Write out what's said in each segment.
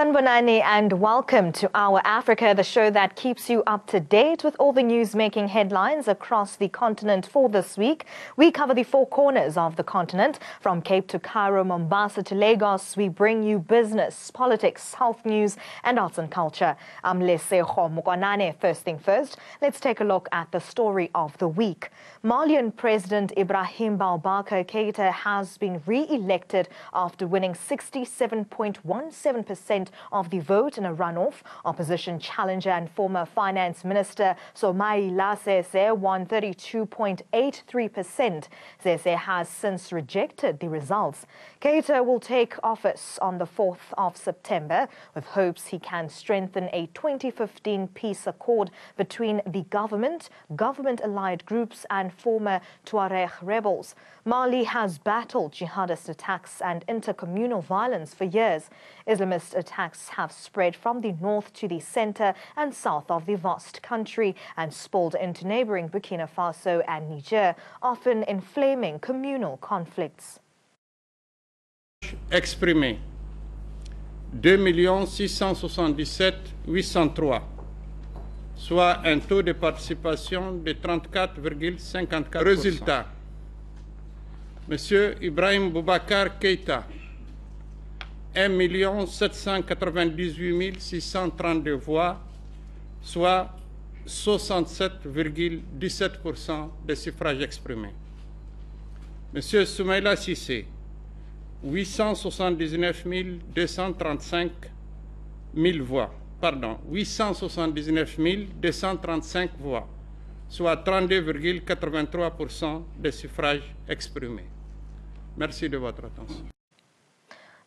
Sanbonani and welcome to Our Africa, the show that keeps you up to date with all the news-making headlines across the continent for this week. We cover the four corners of the continent, from Cape to Cairo, Mombasa to Lagos. We bring you business, politics, health news and arts and culture. I'm Leseho Mokwanane. First thing first, let's take a look at the story of the week. Malian President Ibrahim Boubacar Keïta has been re-elected after winning 67.17% of the vote in a runoff. Opposition challenger and former finance minister Soumaila Sese won 32.83%. Sese has since rejected the results. Keïta will take office on the 4th of September with hopes he can strengthen a 2015 peace accord between the government-allied groups and former Tuareg rebels. Mali has battled jihadist attacks and intercommunal violence for years. Islamist attacks have spread from the north to the center and south of the vast country and spilled into neighboring Burkina Faso and Niger, often inflaming communal conflicts. Exprimé 2 677 803, soit un taux de participation de 34,54%. Résultat: Monsieur Ibrahim Boubacar Keïta, 1 798 632 voix, soit 67,17% des suffrages exprimés. Monsieur Soumaila Cissé, 879 235 voix, 879 235 voix, soit 32,83% des suffrages exprimés. Merci de votre attention.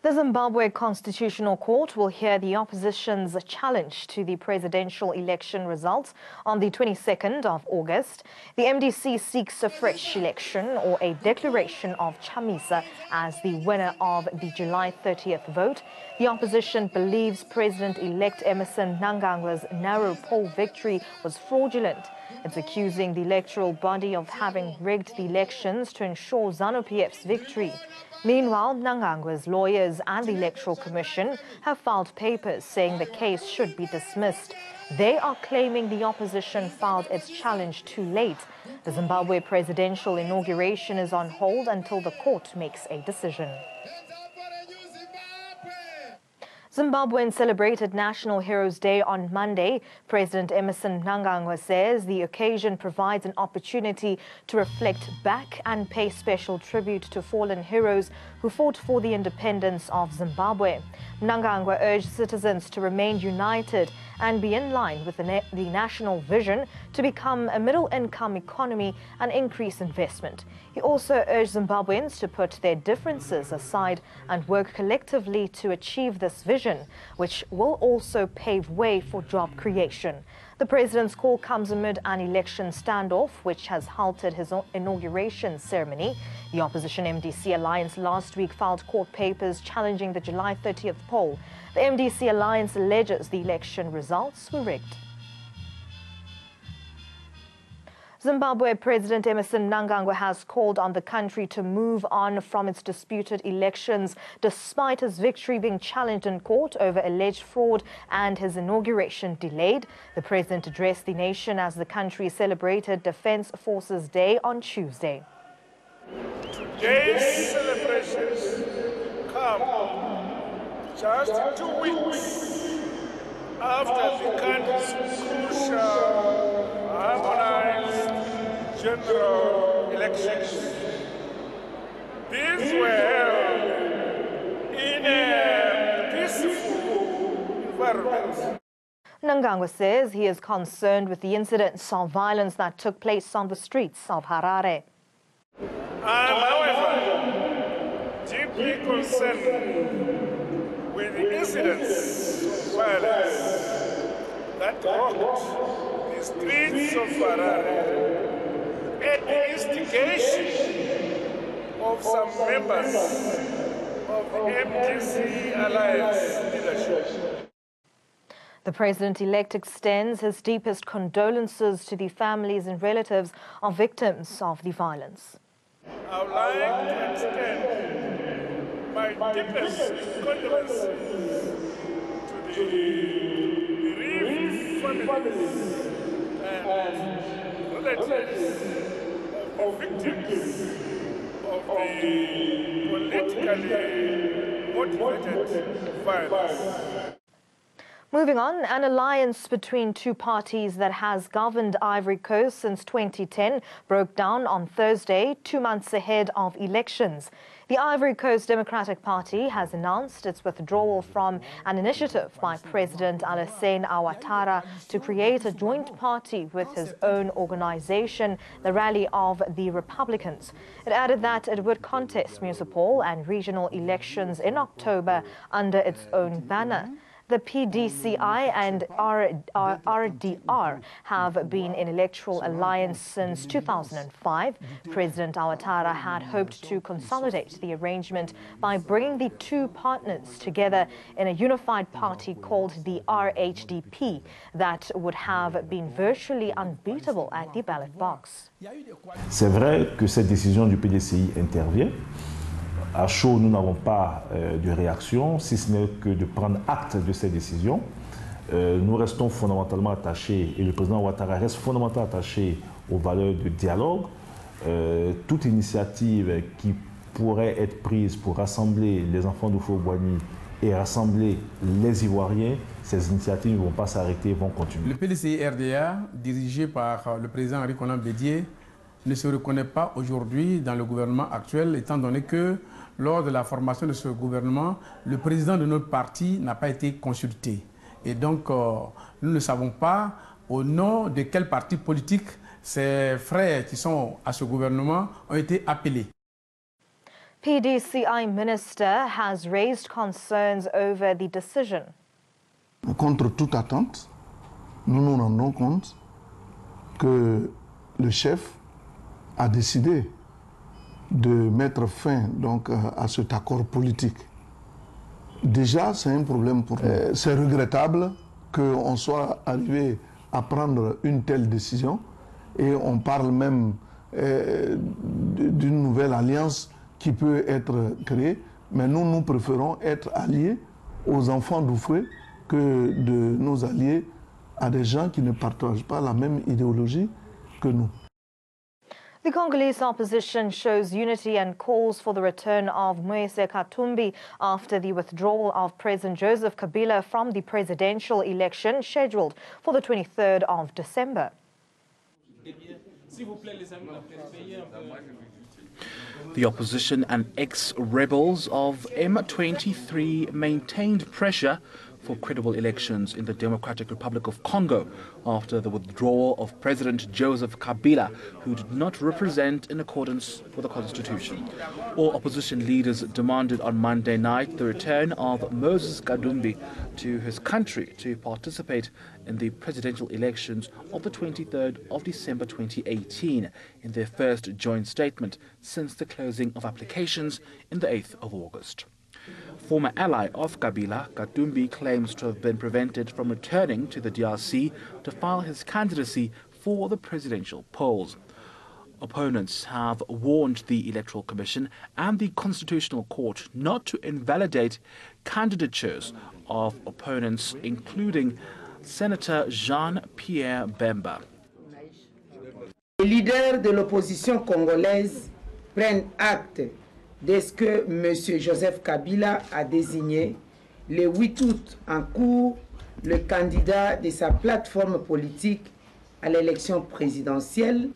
The Zimbabwe Constitutional Court will hear the opposition's challenge to the presidential election results on the 22nd of August. The MDC seeks a fresh election or a declaration of Chamisa as the winner of the July 30th vote. The opposition believes President-elect Emmerson Mnangagwa's narrow poll victory was fraudulent. It's accusing the electoral body of having rigged the elections to ensure ZANU-PF's victory. Meanwhile, Mnangagwa's lawyers and the Electoral Commission have filed papers saying the case should be dismissed. They are claiming the opposition filed its challenge too late. The Zimbabwe presidential inauguration is on hold until the court makes a decision. Zimbabweans celebrated National Heroes Day on Monday. President Emmerson Mnangagwa says the occasion provides an opportunity to reflect back and pay special tribute to fallen heroes who fought for the independence of Zimbabwe. Mnangagwa urged citizens to remain united and be in line with the national vision to become a middle-income economy and increase investment. He also urged Zimbabweans to put their differences aside and work collectively to achieve this vision, which will also pave way for job creation. The president's call comes amid an election standoff, which has halted his inauguration ceremony. The opposition MDC Alliance last week filed court papers challenging the July 30th poll. The MDC Alliance alleges the election results were rigged. Zimbabwe President Emmerson Mnangagwa has called on the country to move on from its disputed elections, despite his victory being challenged in court over alleged fraud and his inauguration delayed. The president addressed the nation as the country celebrated Defense Forces Day on Tuesday. Today's celebrations come just 2 weeks after the country's crucial, harmonized general elections. These were held in a peaceful environment. Mnangagwa says he is concerned with the incidents of violence that took place on the streets of Harare. I am, however, deeply concerned with the incidents of violence that rocked the streets of Harare at the instigation of some members of the MDC Alliance leadership. The president-elect extends his deepest condolences to the families and relatives of victims of the violence. I would like to extend my deepest condolences to to the bereaved families and relatives of victims of the politically motivated violence. Moving on, an alliance between two parties that has governed Ivory Coast since 2010 broke down on Thursday, 2 months ahead of elections. The Ivory Coast Democratic Party has announced its withdrawal from an initiative by President Alassane Ouattara to create a joint party with his own organization, the Rally of the Republicans. It added that it would contest municipal and regional elections in October under its own banner. The PDCI and RDR have been in electoral alliance since 2005. President Ouattara had hoped to consolidate the arrangement by bringing the two partners together in a unified party called the RHDP that would have been virtually unbeatable at the ballot box. C'est vrai que cette décision du PDCI intervient. À chaud, nous n'avons pas de réaction, si ce n'est que de prendre acte de ces décisions. Nous restons fondamentalement attachés, et le président Ouattara reste fondamentalement attaché aux valeurs de dialogue. Toute initiative qui pourrait être prise pour rassembler les enfants d'Oufo-Boigny et rassembler les Ivoiriens, ces initiatives ne vont pas s'arrêter, vont continuer. Le PDCI-RDA, dirigé par le président Henri Konan Bédié, ne se reconnaît pas aujourd'hui dans le gouvernement actuel, étant donné que lors de la formation de ce gouvernement, le président de notre parti n'a pas été consulté. Et donc, nous ne savons pas au nom de quel parti politique ces frères qui sont à ce gouvernement ont été appelés. PDCI minister has raised concerns over the decision. Contre toute attente, nous nous rendons compte que le chef a décidé de mettre fin donc, à cet accord politique. Déjà, c'est un problème pour nous. C'est regrettable qu'on soit arrivé à prendre une telle décision et on parle même d'une nouvelle alliance qui peut être créée, mais nous préférons être alliés aux enfants d'Oufoué que de nos alliés à des gens qui ne partagent pas la même idéologie que nous. The Congolese opposition shows unity and calls for the return of Moise Katumbi after the withdrawal of President Joseph Kabila from the presidential election scheduled for the 23rd of December. The opposition and ex-rebels of M23 maintained pressure for credible elections in the Democratic Republic of Congo after the withdrawal of President Joseph Kabila, who did not represent in accordance with the constitution. All opposition leaders demanded on Monday night the return of Moses Katumbi to his country to participate in the presidential elections of the 23rd of December 2018 in their first joint statement since the closing of applications in the 8th of August. Former ally of Kabila, Katumbi claims to have been prevented from returning to the DRC to file his candidacy for the presidential polls. Opponents have warned the Electoral Commission and the Constitutional Court not to invalidate candidatures of opponents, including Senator Jean-Pierre Bemba. Les leaders de l'opposition congolaise prennent acte de ce que M. Joseph Kabila a désigné le 8 août en cours le candidat de sa plateforme politique à l'élection présidentielle.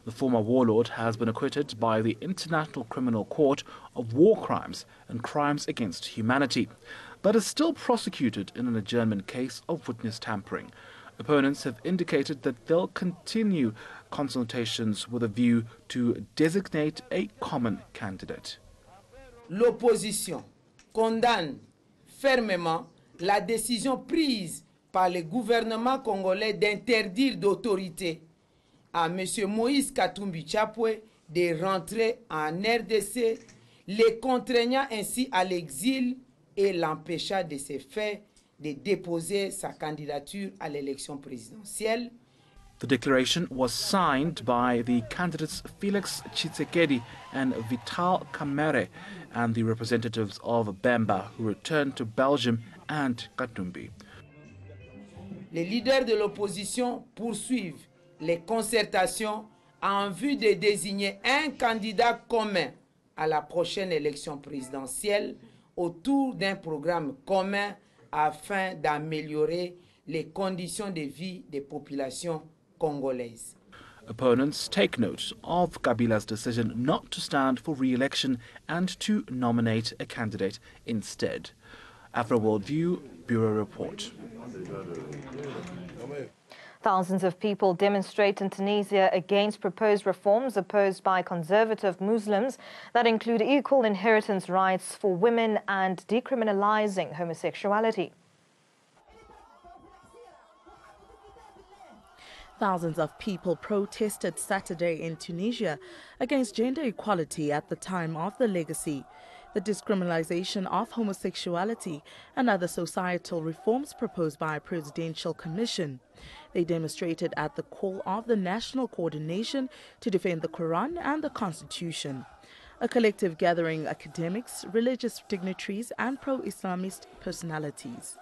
The former warlord has been acquitted by the International Criminal Court of war crimes and crimes against humanity, but is still prosecuted in an adjournment case of witness tampering. Opponents have indicated that they'll continue consultations with a view to designate a common candidate. L'opposition condamne fermement la décision prise par le gouvernement congolais d'interdire d'autorité à M. Moïse Katumbi Chapwe de rentrer en RDC, les contraignant ainsi à l'exil et l'empêcha de se faire de déposer sa candidature à l'élection présidentielle. The declaration was signed by the candidates Felix Tshisekedi and Vital Kamerhe and the representatives of Bemba, who returned to Belgium and Katumbi. Les leaders de l'opposition poursuivent les concertations en vue de désigner un candidat commun à la prochaine élection présidentielle autour d'un programme commun afin d'améliorer les conditions de vie des populations congolaises. Opponents take note of Kabila's decision not to stand for re-election and to nominate a candidate instead. Afro World View, Bureau Report. Thousands of people demonstrate in Tunisia against proposed reforms opposed by conservative Muslims that include equal inheritance rights for women and decriminalizing homosexuality. Thousands of people protested Saturday in Tunisia against gender equality at the time of the legacy, the decriminalization of homosexuality and other societal reforms proposed by a presidential commission. They demonstrated at the call of the National Coordination to defend the Quran and the Constitution, a collective gathering academics, religious dignitaries and pro-Islamist personalities.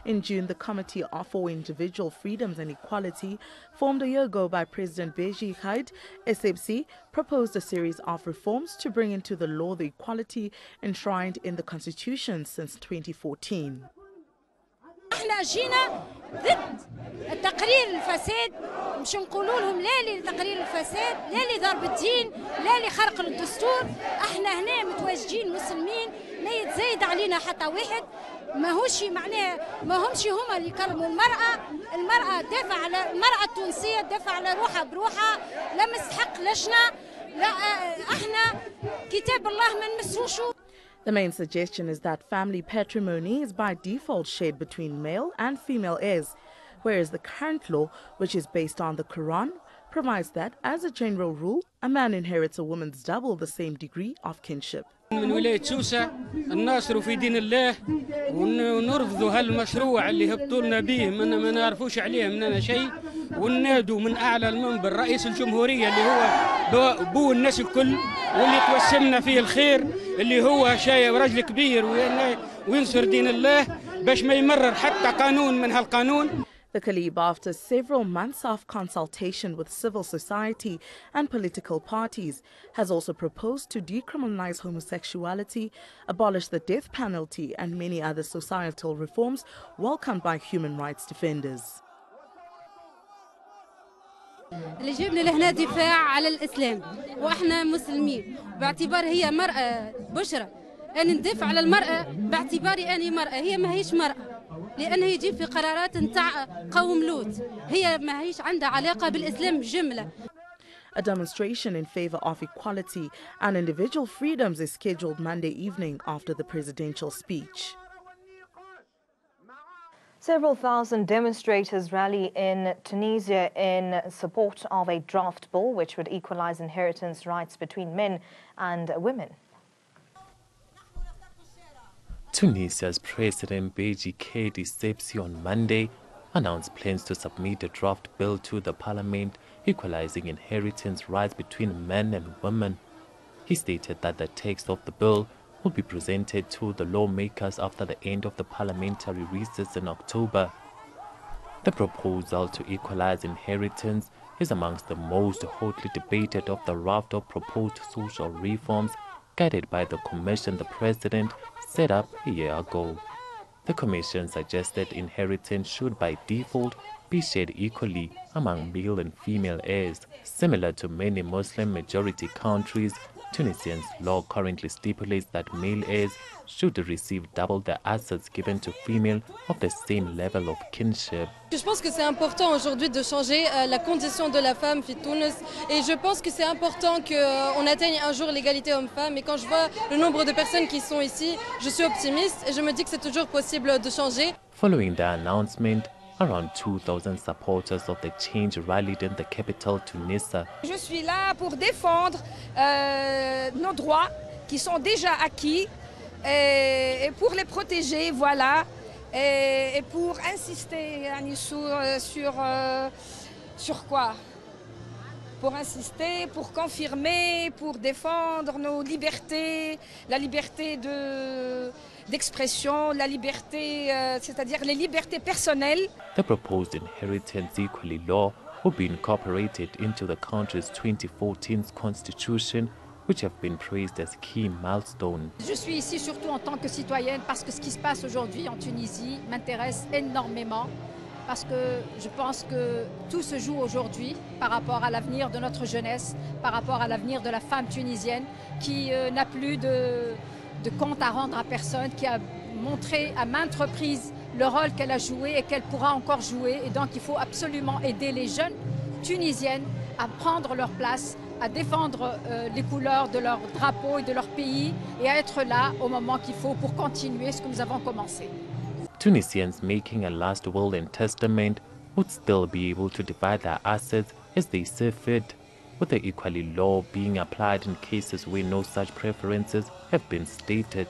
In June, the Committee for Individual Freedoms and Equality, formed a year ago by President Beji Caid Essebsi, proposed a series of reforms to bring into the law the equality enshrined in the Constitution since 2014. احنا جينا ضد التقرير الفساد، مش نقولوا لهم لا لتقرير الفساد، لا لضرب الدين، لا لخرق الدستور. احنا هنا متواجدين مسلمين، ما يتزايد علينا حتى واحد، ماهوش معناه ما همش هما اللي يكرموا المرأة. المرأة دافع على المرأة التونسية دافع على روحها بروحها، لا مستحق لشنا، لا احنا كتاب الله ما نمسوش. The main suggestion is that family patrimony is by default shared between male and female heirs, whereas the current law, which is based on the Quran, provides that, as a general rule, a man inherits a woman's double the same degree of kinship. من ولاية سوسة الناصر في دين الله ونرفضوا هالمشروع اللي هبطوا لنا به ما نعرفوش عليه مننا شيء وننادوا من أعلى المنبر رئيس الجمهورية اللي هو بو الناس الكل واللي توسمنا فيه الخير اللي هو شاي ورجل كبير وينصر دين الله باش ما يمرر حتى قانون من هالقانون. The Khalib, after several months of consultation with civil society and political parties, has also proposed to decriminalize homosexuality, abolish the death penalty and many other societal reforms welcomed by human rights defenders. اللي جبنا لهنا دفاع على الإسلام وإحنا مسلمين باعتبار هي مرأة بشرة أن ندافع على المرأة باعتباري أني مرأة هي ما هيش مرأة لأنه يجيب في قرارات نتاع قوم لوط هي ما هيش عندها علاقة بالإسلام جملة. A demonstration in favor of equality and individual freedoms is scheduled Monday evening after the presidential speech. Several thousand demonstrators rally in Tunisia in support of a draft bill which would equalize inheritance rights between men and women. Tunisia's President Beji Caid Essebsi on Monday announced plans to submit a draft bill to the parliament equalizing inheritance rights between men and women. He stated that the text of the bill will be presented to the lawmakers after the end of the parliamentary recess in October. The proposal to equalize inheritance is amongst the most hotly debated of the raft of proposed social reforms guided by the commission the president set up a year ago. The commission suggested inheritance should by default be shared equally among male and female heirs. Similar to many Muslim-majority countries, Tunisia's law currently stipulates that male heirs should receive double the assets given to female of the same level of kinship. Je pense que c'est important aujourd'hui de changer la condition de la femme في Tunis et je pense que c'est important qu'on atteigne un jour l'égalité homme-femme et quand je vois le nombre de personnes qui sont ici, je suis optimiste et je me dis que c'est toujours possible de changer. Following the announcement, around 2,000 supporters of the change rallied in the capital, Tunisia. Je suis là pour défendre nos droits qui sont déjà acquis et pour les protéger, voilà, et pour insister sur quoi? Pour insister, pour confirmer, pour défendre nos libertés, la liberté d'expression, la liberté, c'est-à-dire les libertés personnelles. The proposed inheritance equality law will be incorporated into the country's 2014 constitution, which have been praised as key milestones. Je suis ici surtout en tant que citoyenne parce que ce qui se passe aujourd'hui en Tunisie m'intéresse énormément, parce que je pense que tout se joue aujourd'hui par rapport à l'avenir de notre jeunesse, par rapport à l'avenir de la femme tunisienne qui n'a plus de compte à rendre à personne, qui a montré à maintes reprises le rôle qu'elle a joué et qu'elle pourra encore jouer. Et donc il faut absolument aider les jeunes tunisiennes à prendre leur place, à défendre les couleurs de leur drapeau et de leur pays et à être là au moment qu'il faut pour continuer ce que nous avons commencé. Tunisians making a last will and testament would still be able to divide their assets as they see fit, with the equality law being applied in cases where no such preferences have been stated.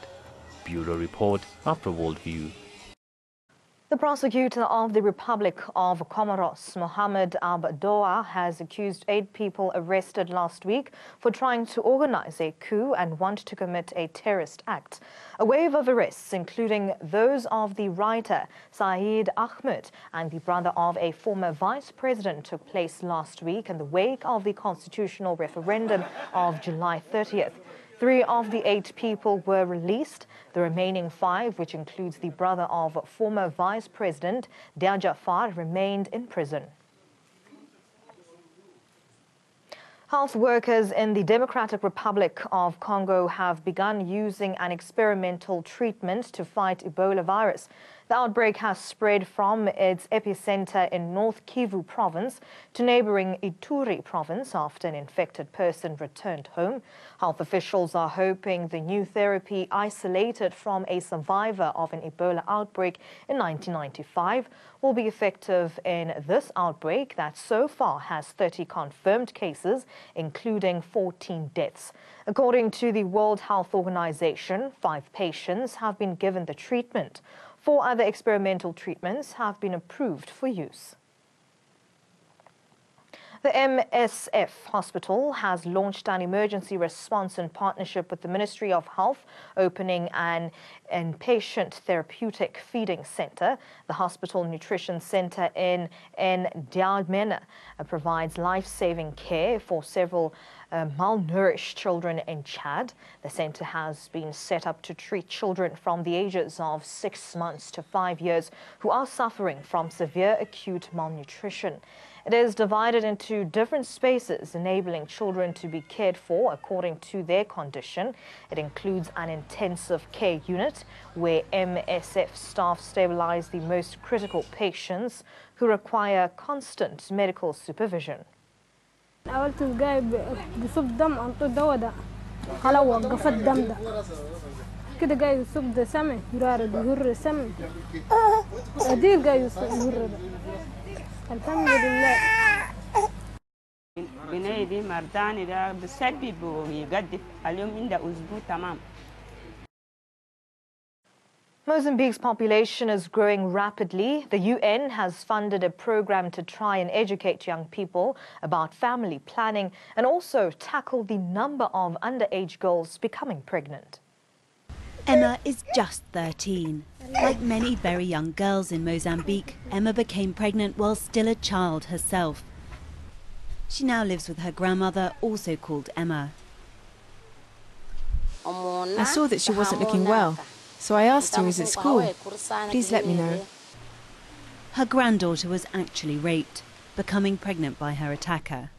Bureau Report, After Worldview. The prosecutor of the Republic of Comoros, Mohamed Abdoa, has accused 8 people arrested last week for trying to organize a coup and want to commit a terrorist act. A wave of arrests, including those of the writer Saeed Ahmed and the brother of a former vice president, took place last week in the wake of the constitutional referendum of July 30th. 3 of the 8 people were released. The remaining 5, which includes the brother of former Vice President Dia Jafar, remained in prison. Health workers in the Democratic Republic of Congo have begun using an experimental treatment to fight Ebola virus. The outbreak has spread from its epicenter in North Kivu province to neighboring Ituri province after an infected person returned home. Health officials are hoping the new therapy, isolated from a survivor of an Ebola outbreak in 1995, will be effective in this outbreak that so far has 30 confirmed cases, including 14 deaths. According to the World Health Organization, 5 patients have been given the treatment. 4 other experimental treatments have been approved for use. The MSF hospital has launched an emergency response in partnership with the Ministry of Health, opening an inpatient therapeutic feeding center. The hospital nutrition center in N'Djamena provides life-saving care for several malnourished children in Chad. The center has been set up to treat children from the ages of 6 months to 5 years who are suffering from severe acute malnutrition. It is divided into different spaces, enabling children to be cared for according to their condition. It includes an intensive care unit where MSF staff stabilize the most critical patients who require constant medical supervision. حاولت جايب بصب دم انطو الدواء ده خلاص وقف الدم ده كده جاي يصب ده سمع يرارد يهر سمع ادير جاي يهر ده الحمد لله بني دي مرداني ده بسبب ويقدف اليوم عنده اسبوع تمام. Mozambique's population is growing rapidly. The UN has funded a program to try and educate young people about family planning and also tackle the number of underage girls becoming pregnant. Emma is just 13. Like many very young girls in Mozambique, Emma became pregnant while still a child herself. She now lives with her grandmother, also called Emma. I saw that she wasn't looking well, so I asked her, is it school? Please let me know. Her granddaughter was actually raped, becoming pregnant by her attacker.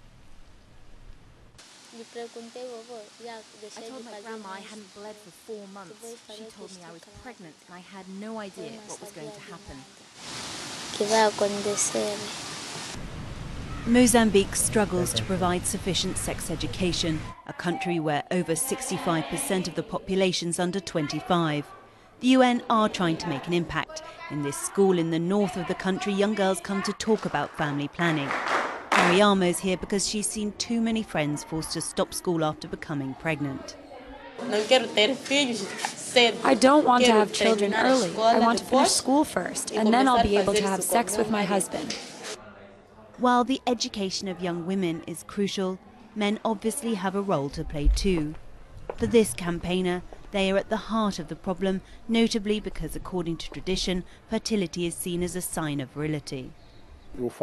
I told my grandma I hadn't bled for 4 months. She told me I was pregnant and I had no idea what was going to happen. Mozambique struggles to provide sufficient sex education, a country where over 65% of the population's under 25. The UN are trying to make an impact. In this school in the north of the country, young girls come to talk about family planning. Mariamo's here because she's seen too many friends forced to stop school after becoming pregnant. I don't want to have children early. I want to finish school first, and then I'll be able to have sex with my husband. While the education of young women is crucial, men obviously have a role to play too. For this campaigner, They are at the heart of the problem, notably because, according to tradition, fertility is seen as a sign of virility. If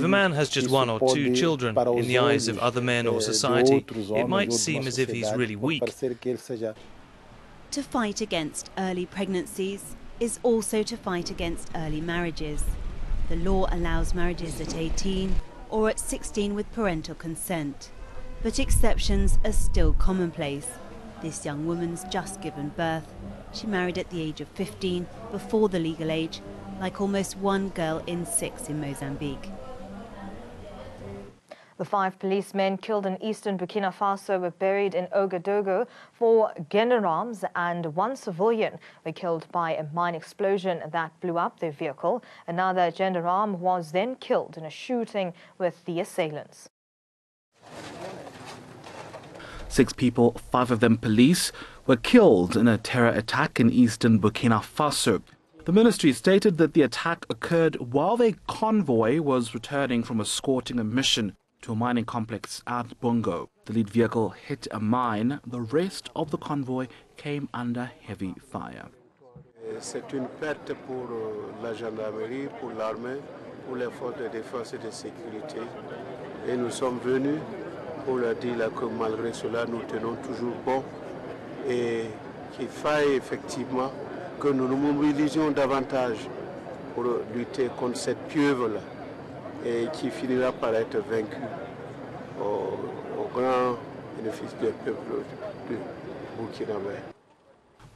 a man has just one or two children, in the eyes of other men or society, it might seem as if he's really weak. To fight against early pregnancies is also to fight against early marriages. The law allows marriages at 18 or at 16 with parental consent. But exceptions are still commonplace. This young woman's just given birth. She married at the age of 15, before the legal age, like almost 1 girl in 6 in Mozambique. The 5 policemen killed in eastern Burkina Faso were buried in Ouagadougou. 4 gendarmes and 1 civilian were killed by a mine explosion that blew up their vehicle. Another gendarme was then killed in a shooting with the assailants. 6 people, 5 of them police, were killed in a terror attack in eastern Burkina Faso. The ministry stated that the attack occurred while their convoy was returning from escorting a mission to a mining complex at Bongo. The lead vehicle hit a mine. The rest of the convoy came under heavy fire. C'est une perte pour la gendarmerie, pour l'armée, pour les forces de défense et de sécurité. Et nous sommes venus pour leur dire que malgré cela, nous tenons toujours bon et qu'il faille effectivement que nous nous mobilisions davantage pour lutter contre cette pieuvre-là et qui finira par être vaincue au grand bénéfice du peuple de Burkina Faso.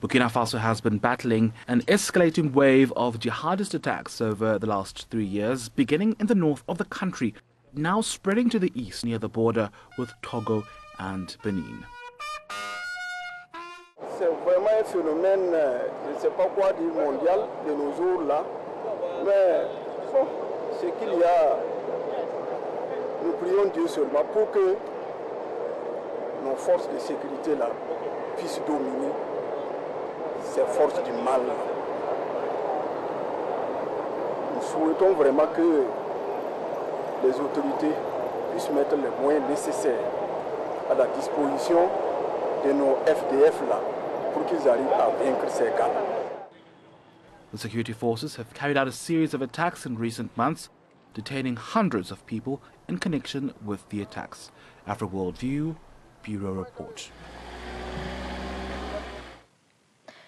Burkina Faso has been battling an escalating wave of jihadist attacks over the last 3 years, beginning in the north of the country, now spreading to the east near the border with Togo and Benin. C'est vraiment un phénomène, je ne sais pas quoi dire, mondial de nos jours là, mais bon, ce qu'il y a, nous prions Dieu seulement pour que nos forces de sécurité là puissent dominer ces forces du mal. Nous souhaitons vraiment que les autorités puissent mettre les moyens nécessaires à la disposition de nos FDF là pour qu'ils arrivent à vaincre ces gars-là. The security forces have carried out a series of attacks in recent months, detaining hundreds of people in connection with the attacks. After World View, Bureau Report.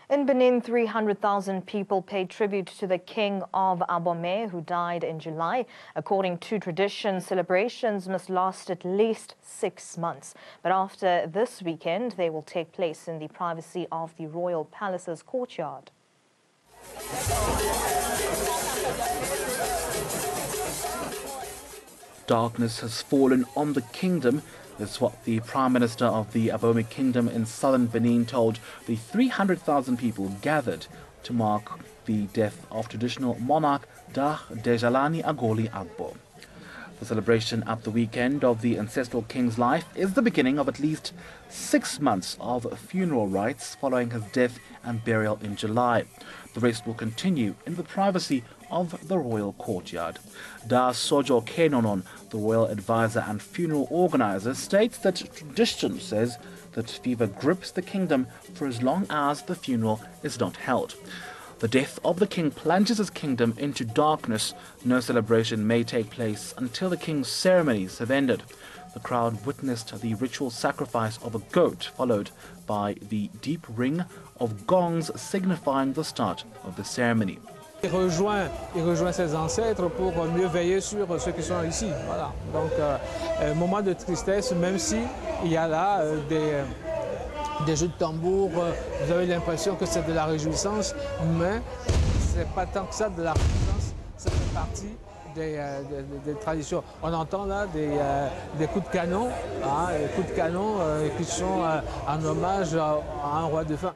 In Benin, 300,000 people paid tribute to the king of Abomey, who died in July. According to tradition, celebrations must last at least 6 months. But after this weekend, they will take place in the privacy of the royal palace's courtyard. Darkness has fallen on the kingdom. That's what the Prime Minister of the Abomey Kingdom in southern Benin told the 300,000 people gathered to mark the death of traditional monarch Dah Dejalani Agoli Agbo. The celebration at the weekend of the ancestral king's life is the beginning of at least 6 months of funeral rites following his death and burial in July. The rest will continue in the privacy of the royal courtyard. Da Sojo Kenonon, the royal advisor and funeral organizer, states that tradition says that fever grips the kingdom for as long as the funeral is not held. The death of the king plunges his kingdom into darkness. No celebration may take place until the king's ceremonies have ended. The crowd witnessed the ritual sacrifice of a goat, followed by the deep ring of gongs signifying the start of the ceremony. Il rejoint ses ancêtres pour mieux veiller sur ceux qui sont ici. Voilà. Donc, moment de tristesse, même si il y a là des jeux de tambour, vous avez l'impression que c'est de la réjouissance, mais c'est pas tant que ça de la réjouissance, ça fait partie des traditions. On entend là des coups de canon, coups de canon qui sont en hommage à un roi de fin.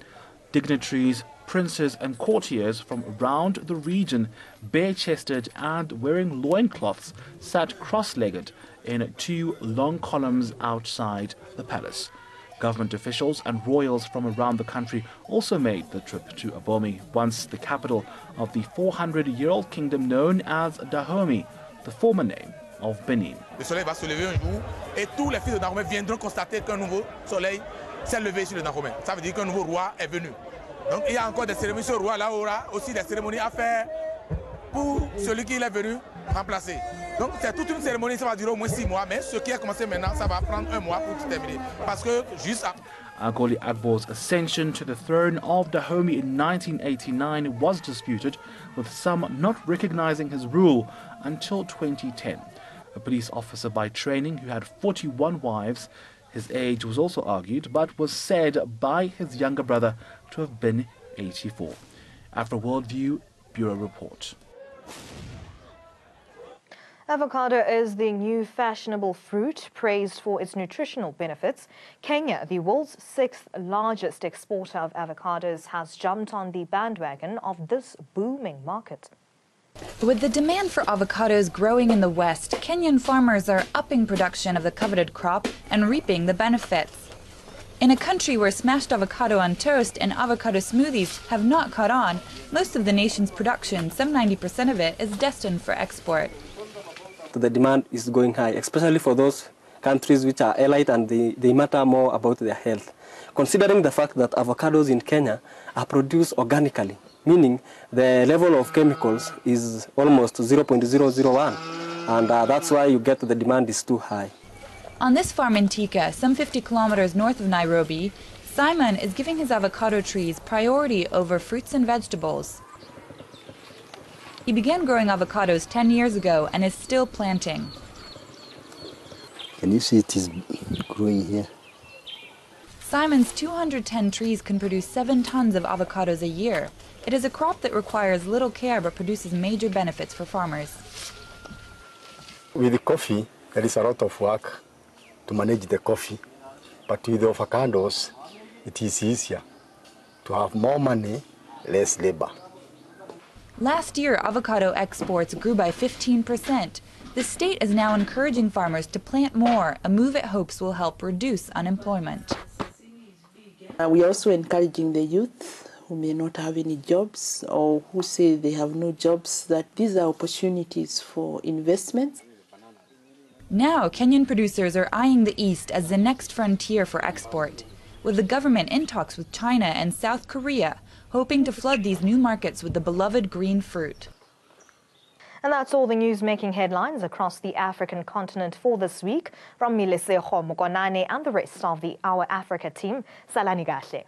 Dignitaries, princes and courtiers from around the region, bare-chested and wearing loincloths, sat cross-legged in 2 long columns outside the palace. Government officials and royals from around the country also made the trip to Abomey, once the capital of the 400-year-old kingdom known as Dahomey, the former name of Benin. Le soleil va se lever un jour et tous les fils de Dahomey viendront constater qu'un nouveau soleil s'est levé sur le Dahomey. Ça veut dire qu'un nouveau roi est venu. Donc il y a encore des cérémonies. Ce roi-là aura aussi des cérémonies à faire pour celui qui est venu remplacer. Donc c'est toute une cérémonie, ça va durer au moins 6 mois, mais ce qui a commencé maintenant, ça va prendre 1 mois pour terminer. Parce que juste après... Agoli Agbo's ascension to the throne of Dahomey in 1989 was disputed, with some not recognizing his rule until 2010. A police officer by training who had 41 wives, his age was also argued, but was said by his younger brother to have been 84. After Worldview, Bureau Report. Avocado is the new fashionable fruit, praised for its nutritional benefits. Kenya, the world's 6th largest exporter of avocados, has jumped on the bandwagon of this booming market. With the demand for avocados growing in the West, Kenyan farmers are upping production of the coveted crop and reaping the benefits. In a country where smashed avocado on toast and avocado smoothies have not caught on, most of the nation's production, some 90% of it, is destined for export. The demand is going high, especially for those countries which are elite and they matter more about their health. Considering the fact that avocados in Kenya are produced organically, meaning the level of chemicals is almost 0.001, and that's why you get the demand is too high. On this farm in Thika, some 50 kilometers north of Nairobi, Simon is giving his avocado trees priority over fruits and vegetables. He began growing avocados 10 years ago and is still planting. Can you see it is growing here? Simon's 210 trees can produce 7 tons of avocados a year. It is a crop that requires little care but produces major benefits for farmers. With the coffee, there is a lot of work to manage the coffee, but with the avocados, it is easier to have more money, less labor. Last year, avocado exports grew by 15%. The state is now encouraging farmers to plant more, a move it hopes will help reduce unemployment. We are also encouraging the youth who may not have any jobs or who say they have no jobs that these are opportunities for investments. Now, Kenyan producers are eyeing the East as the next frontier for export, with the government in talks with China and South Korea, hoping to flood these new markets with the beloved green fruit. And that's all the news making headlines across the African continent for this week. From Mileseho Mokonane and the rest of the Our Africa team, Salani Gahle.